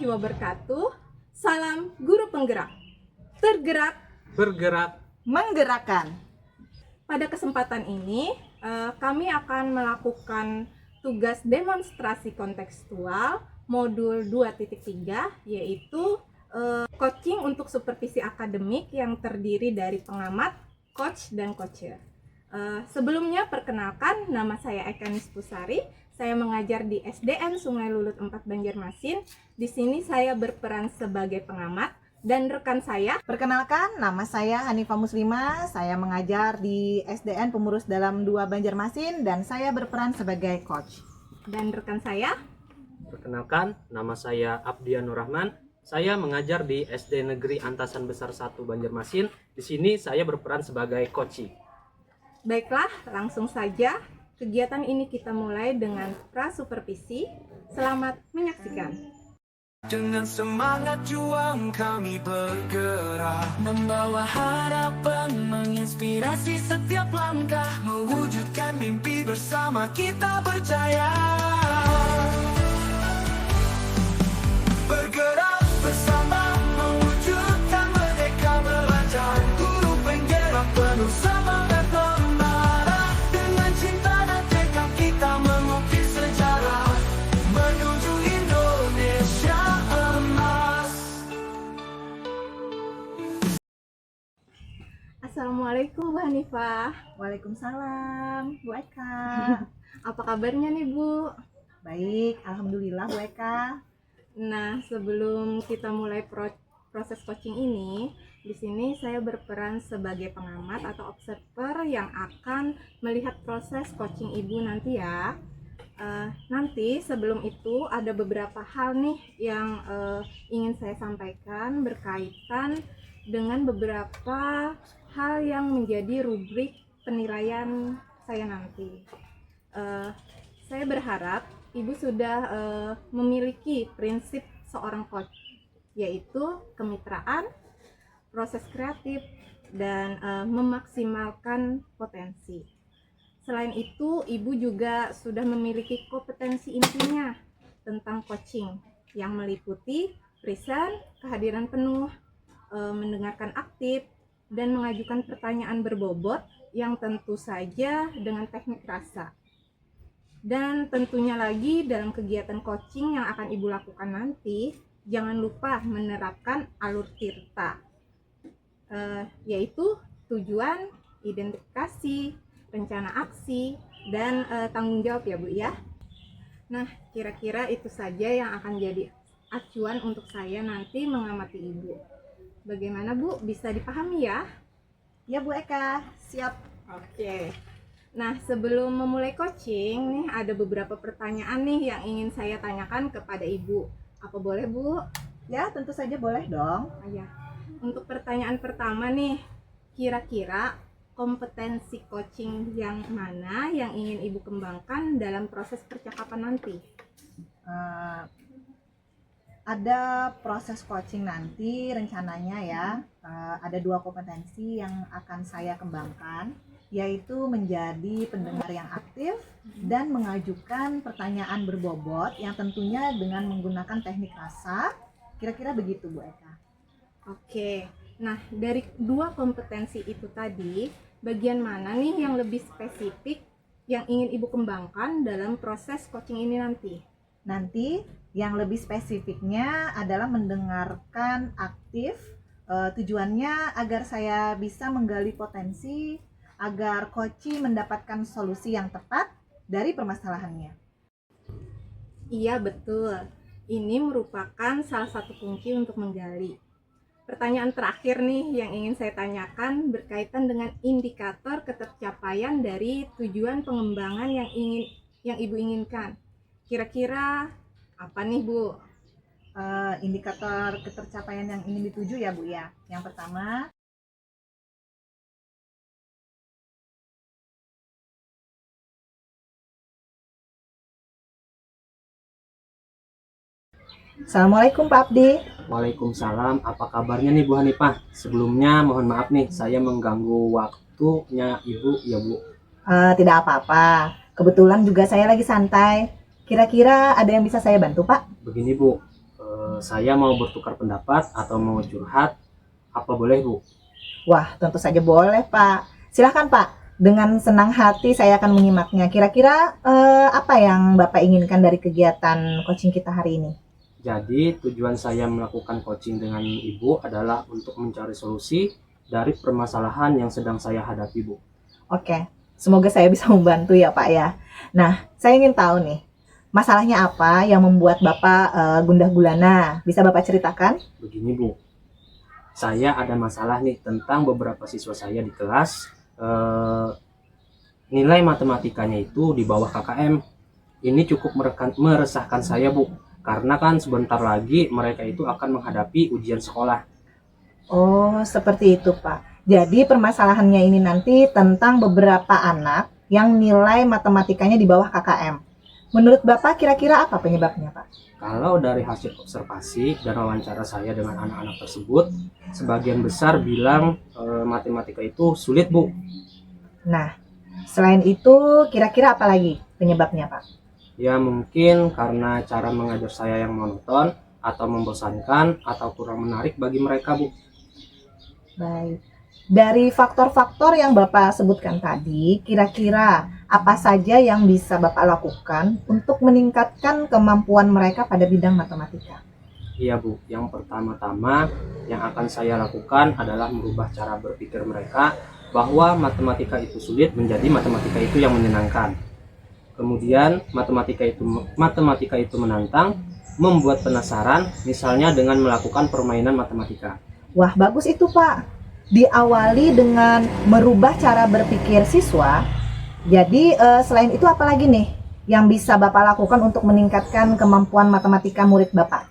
warahmatullahi wabarakatuh. Salam guru penggerak. Tergerak, Bergerak, menggerakkan. pada kesempatan ini kami akan melakukan tugas demonstrasi kontekstual modul 2.3, yaitu coaching untuk supervisi akademik yang terdiri dari pengamat, coach, dan coacher. Sebelumnya perkenalkan, nama saya Eka Nispusari. Saya mengajar di SDN Sungai Lulut 4 Banjarmasin. Di sini saya berperan sebagai pengamat dan rekan saya. Perkenalkan, nama saya Hanifah Muslimah. Saya mengajar di SDN Pemurus Dalam 2 Banjarmasin dan saya berperan sebagai coach. Dan rekan saya. perkenalkan, nama saya Abdian Nurrahman. Saya mengajar di SD Negeri Antasan Besar 1 Banjarmasin. Di sini saya berperan sebagai coach. Baiklah, langsung saja. Kegiatan ini kita mulai dengan prasupervisi. Selamat menyaksikan. Dengan semangat juang kami bergerak, membawa harapan, menginspirasi setiap langkah, mewujudkan mimpi bersama kita percaya. Bergerak bersama, mewujudkan merdeka belajar, guru penggerak penuh semangat menara. Dengan cinta dan tekad kita mengukir sejarah menuju Indonesia emas. Assalamualaikum Bu Hanifah. Waalaikumsalam, Bu Eka. Apa kabarnya nih Bu? Baik, alhamdulillah Bu Eka. Nah, sebelum kita mulai proses coaching ini, di sini saya berperan sebagai pengamat atau observer yang akan melihat proses coaching Ibu nanti ya. Nanti sebelum itu ada beberapa hal nih yang ingin saya sampaikan berkaitan dengan beberapa hal yang menjadi rubrik penilaian saya nanti. Saya berharap Ibu sudah memiliki prinsip seorang coach, yaitu kemitraan, proses kreatif, dan memaksimalkan potensi. Selain itu, Ibu juga sudah memiliki kompetensi intinya tentang coaching yang meliputi present, kehadiran penuh, mendengarkan aktif, dan mengajukan pertanyaan berbobot yang tentu saja dengan teknik rasa. Dan tentunya lagi dalam kegiatan coaching yang akan Ibu lakukan nanti, jangan lupa menerapkan alur tirta, yaitu tujuan, identifikasi, rencana aksi, dan tanggung jawab ya Bu ya. Nah, kira-kira itu saja yang akan jadi acuan untuk saya nanti mengamati Ibu. Bagaimana Bu? Bisa dipahami ya? Ya Bu Eka, siap. Oke. Nah, sebelum memulai coaching nih ada beberapa pertanyaan nih yang ingin saya tanyakan kepada Ibu. Apa boleh Bu? Ya, tentu saja boleh dong. Ya. Untuk pertanyaan pertama nih, kira-kira kompetensi coaching yang mana yang ingin Ibu kembangkan dalam proses percakapan nanti? Ada proses coaching nanti rencananya ya. Ada 2 kompetensi yang akan saya kembangkan, yaitu menjadi pendengar yang aktif dan mengajukan pertanyaan berbobot yang tentunya dengan menggunakan teknik rasa. Kira-kira begitu Bu Eka. Oke. Nah, dari 2 kompetensi itu tadi, bagian mana nih yang lebih spesifik yang ingin Ibu kembangkan dalam proses coaching ini nanti? Nanti yang lebih spesifiknya adalah mendengarkan aktif. Tujuannya agar saya bisa menggali potensi, agar coach mendapatkan solusi yang tepat dari permasalahannya. Iya, betul. Ini merupakan salah satu kunci untuk menggali. Pertanyaan terakhir nih yang ingin saya tanyakan berkaitan dengan indikator ketercapaian dari tujuan pengembangan yang Ibu inginkan. Kira-kira apa nih Bu? Indikator ketercapaian yang ingin dituju ya Bu ya. Yang pertama, Assalamualaikum Pak Abdi. Waalaikumsalam, apa kabarnya nih Bu Hanifah? Sebelumnya mohon maaf nih, saya mengganggu waktunya Ibu ya Bu. Tidak apa-apa. Kebetulan juga saya lagi santai. Kira-kira ada yang bisa saya bantu Pak? Begini Bu, Saya mau bertukar pendapat atau mau curhat, apa boleh Bu? Wah, tentu saja boleh, Pak. Silahkan, Pak. Dengan senang hati saya akan menyimaknya. Kira-kira apa yang Bapak inginkan dari kegiatan coaching kita hari ini? Jadi tujuan saya melakukan coaching dengan Ibu adalah untuk mencari solusi dari permasalahan yang sedang saya hadapi Bu. Oke, semoga saya bisa membantu ya, Pak ya. Nah, saya ingin tahu nih, masalahnya apa yang membuat Bapak gundah gulana? Bisa Bapak ceritakan? Begini Bu, saya ada masalah nih tentang beberapa siswa saya di kelas. Nilai matematikanya itu di bawah KKM. Ini cukup meresahkan saya Bu, karena kan sebentar lagi mereka itu akan menghadapi ujian sekolah. Oh, seperti itu, Pak. Jadi permasalahannya ini nanti tentang beberapa anak yang nilai matematikanya di bawah KKM. Menurut Bapak kira-kira apa penyebabnya, Pak? Kalau dari hasil observasi dan wawancara saya dengan anak-anak tersebut, sebagian besar bilang matematika itu sulit Bu. Nah, selain itu kira-kira apa lagi penyebabnya, Pak? Ya mungkin karena cara mengajar saya yang monoton atau membosankan atau kurang menarik bagi mereka Bu. Baik. Dari faktor-faktor yang Bapak sebutkan tadi, kira-kira apa saja yang bisa Bapak lakukan untuk meningkatkan kemampuan mereka pada bidang matematika? Iya Bu, yang pertama-tama yang akan saya lakukan adalah merubah cara berpikir mereka bahwa matematika itu sulit menjadi matematika itu yang menyenangkan. Kemudian matematika itu menantang, membuat penasaran, misalnya dengan melakukan permainan matematika. Wah, bagus itu, Pak. Diawali dengan merubah cara berpikir siswa. Jadi, selain itu apa lagi nih yang bisa Bapak lakukan untuk meningkatkan kemampuan matematika murid Bapak?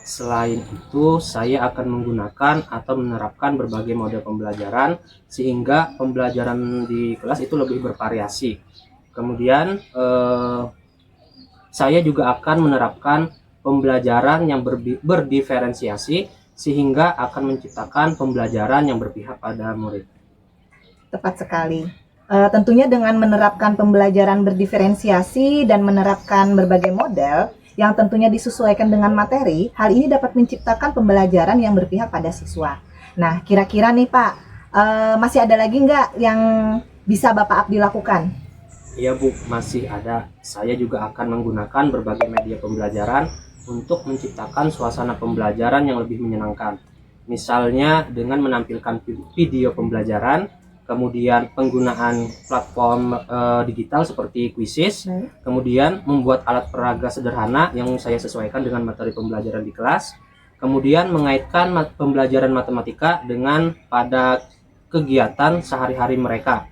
Selain itu, saya akan menggunakan atau menerapkan berbagai model pembelajaran sehingga pembelajaran di kelas itu lebih bervariasi. Kemudian saya juga akan menerapkan pembelajaran yang berdiferensiasi sehingga akan menciptakan pembelajaran yang berpihak pada murid. Tepat sekali. Tentunya dengan menerapkan pembelajaran berdiferensiasi dan menerapkan berbagai model yang tentunya disesuaikan dengan materi, hal ini dapat menciptakan pembelajaran yang berpihak pada siswa. Nah, kira-kira nih Pak, masih ada lagi nggak yang bisa Bapak Abdi lakukan? Iya Bu, masih ada. Saya juga akan menggunakan berbagai media pembelajaran untuk menciptakan suasana pembelajaran yang lebih menyenangkan. Misalnya dengan menampilkan video pembelajaran, kemudian penggunaan platform digital seperti Quizizz, kemudian membuat alat peraga sederhana yang saya sesuaikan dengan materi pembelajaran di kelas, kemudian mengaitkan pembelajaran matematika dengan pada kegiatan sehari-hari mereka.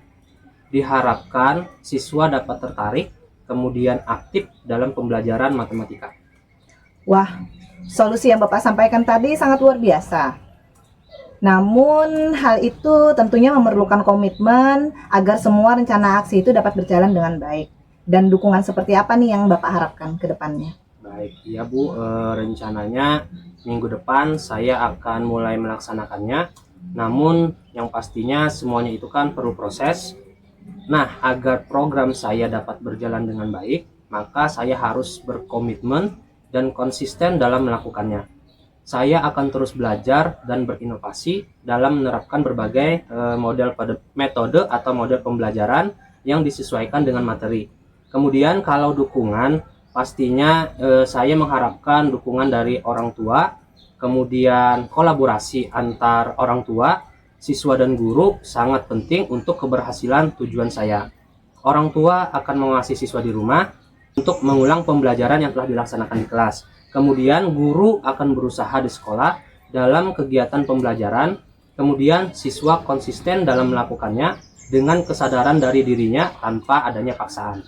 Diharapkan siswa dapat tertarik, kemudian aktif dalam pembelajaran matematika. Wah, solusi yang Bapak sampaikan tadi sangat luar biasa. Namun hal itu tentunya memerlukan komitmen agar semua rencana aksi itu dapat berjalan dengan baik. Dan dukungan seperti apa nih yang Bapak harapkan ke depannya? Baik, ya Bu, rencananya minggu depan saya akan mulai melaksanakannya. Namun yang pastinya semuanya itu kan perlu proses. Nah, agar program saya dapat berjalan dengan baik, maka saya harus berkomitmen dan konsisten dalam melakukannya. Saya akan terus belajar dan berinovasi dalam menerapkan berbagai metode atau model pembelajaran yang disesuaikan dengan materi. Kemudian kalau dukungan, pastinya saya mengharapkan dukungan dari orang tua, kemudian kolaborasi antar orang tua, siswa dan guru sangat penting untuk keberhasilan tujuan saya. Orang tua akan mengawasi siswa di rumah untuk mengulang pembelajaran yang telah dilaksanakan di kelas. Kemudian guru akan berusaha di sekolah dalam kegiatan pembelajaran. Kemudian siswa konsisten dalam melakukannya dengan kesadaran dari dirinya tanpa adanya paksaan.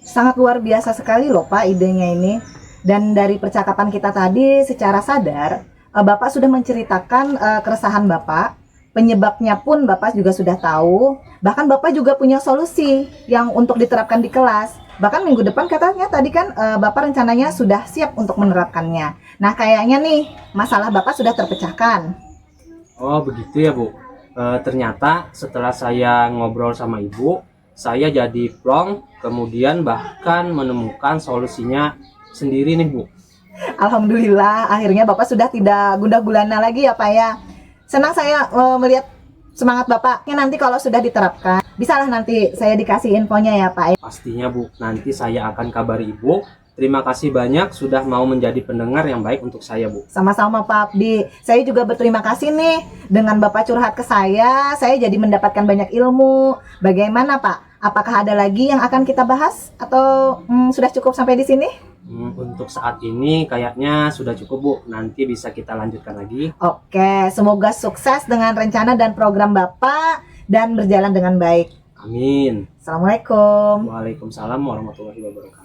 Sangat luar biasa sekali loh Pak idenya ini. Dan dari percakapan kita tadi secara sadar, Bapak sudah menceritakan keresahan Bapak, penyebabnya pun Bapak juga sudah tahu, bahkan Bapak juga punya solusi yang untuk diterapkan di kelas. Bahkan minggu depan katanya tadi kan Bapak rencananya sudah siap untuk menerapkannya. Nah kayaknya nih masalah Bapak sudah terpecahkan. Oh begitu ya Bu. Ternyata setelah saya ngobrol sama Ibu, saya jadi plong, kemudian bahkan menemukan solusinya sendiri nih Bu. Alhamdulillah, akhirnya Bapak sudah tidak gundah gulana lagi ya Pak ya. Senang saya melihat semangat Bapaknya. Nanti kalau sudah diterapkan, bisalah nanti saya dikasih infonya ya Pak. Pastinya Bu, nanti saya akan kabari Ibu. Terima kasih banyak sudah mau menjadi pendengar yang baik untuk saya Bu. Sama-sama Pak Abdi. Saya juga berterima kasih nih dengan Bapak curhat ke saya jadi mendapatkan banyak ilmu. Bagaimana Pak? Apakah ada lagi yang akan kita bahas atau sudah cukup sampai di sini? Untuk saat ini kayaknya sudah cukup Bu. Nanti bisa kita lanjutkan lagi. Oke, semoga sukses dengan rencana dan program Bapak dan berjalan dengan baik. Amin. Assalamualaikum. Waalaikumsalam warahmatullahi wabarakatuh.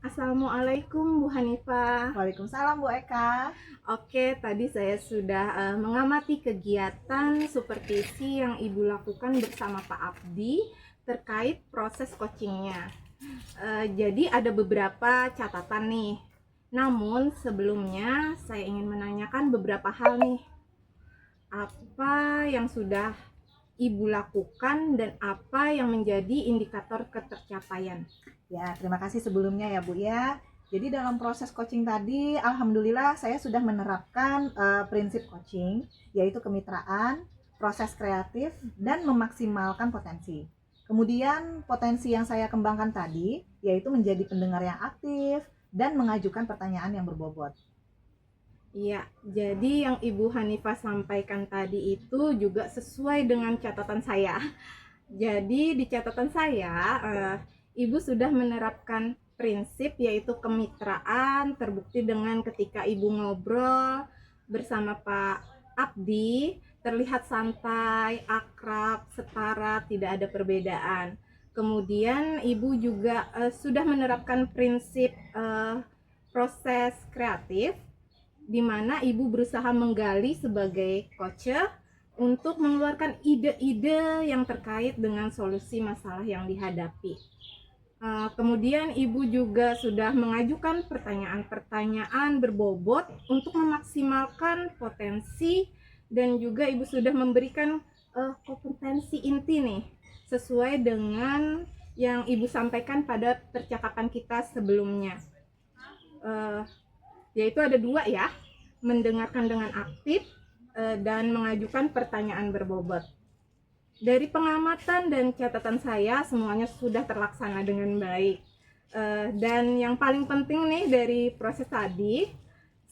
Assalamualaikum Bu Hanifah. Waalaikumsalam Bu Eka. Oke, tadi saya sudah mengamati kegiatan supervisi yang Ibu lakukan bersama Pak Abdi terkait proses coachingnya. Jadi ada beberapa catatan nih. Namun sebelumnya saya ingin menanyakan beberapa hal nih. Apa yang sudah Ibu lakukan dan apa yang menjadi indikator ketercapaian? Ya, terima kasih sebelumnya ya Bu ya. Jadi dalam proses coaching tadi, alhamdulillah saya sudah menerapkan prinsip coaching, yaitu kemitraan, proses kreatif, dan memaksimalkan potensi. Kemudian potensi yang saya kembangkan tadi, yaitu menjadi pendengar yang aktif dan mengajukan pertanyaan yang berbobot. Iya, jadi yang Ibu Hanifah sampaikan tadi itu juga sesuai dengan catatan saya. Jadi di catatan saya, Ibu sudah menerapkan prinsip yaitu kemitraan, terbukti dengan ketika Ibu ngobrol bersama Pak Abdi, terlihat santai, akrab, setara, tidak ada perbedaan. Kemudian Ibu juga sudah menerapkan prinsip proses kreatif, di mana Ibu berusaha menggali sebagai coacher untuk mengeluarkan ide-ide yang terkait dengan solusi masalah yang dihadapi. Kemudian Ibu juga sudah mengajukan pertanyaan-pertanyaan berbobot untuk memaksimalkan potensi, dan juga Ibu sudah memberikan kompetensi inti nih sesuai dengan yang Ibu sampaikan pada percakapan kita sebelumnya. Yaitu ada dua ya, mendengarkan dengan aktif dan mengajukan pertanyaan berbobot. Dari pengamatan dan catatan saya, semuanya sudah terlaksana dengan baik. Dan yang paling penting nih dari proses tadi,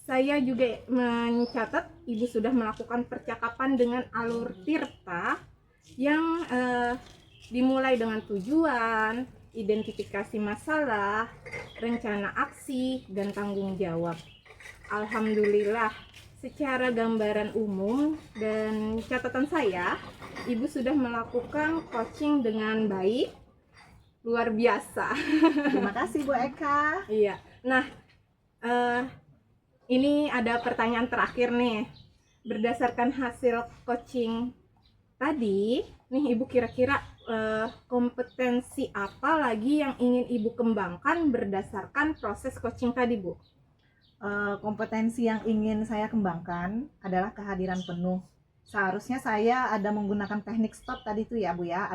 saya juga mencatat Ibu sudah melakukan percakapan dengan alur Tirta yang dimulai dengan tujuan, identifikasi masalah, rencana aksi, dan tanggung jawab. Alhamdulillah, secara gambaran umum dan catatan saya, Ibu sudah melakukan coaching dengan baik, luar biasa. Terima kasih Bu Eka. Iya. Nah, ini ada pertanyaan terakhir nih. Berdasarkan hasil coaching tadi, nih Ibu kira-kira kompetensi apa lagi yang ingin Ibu kembangkan berdasarkan proses coaching tadi, Bu? Kompetensi yang ingin saya kembangkan adalah kehadiran penuh. Seharusnya saya ada menggunakan teknik stop tadi itu ya Bu ya,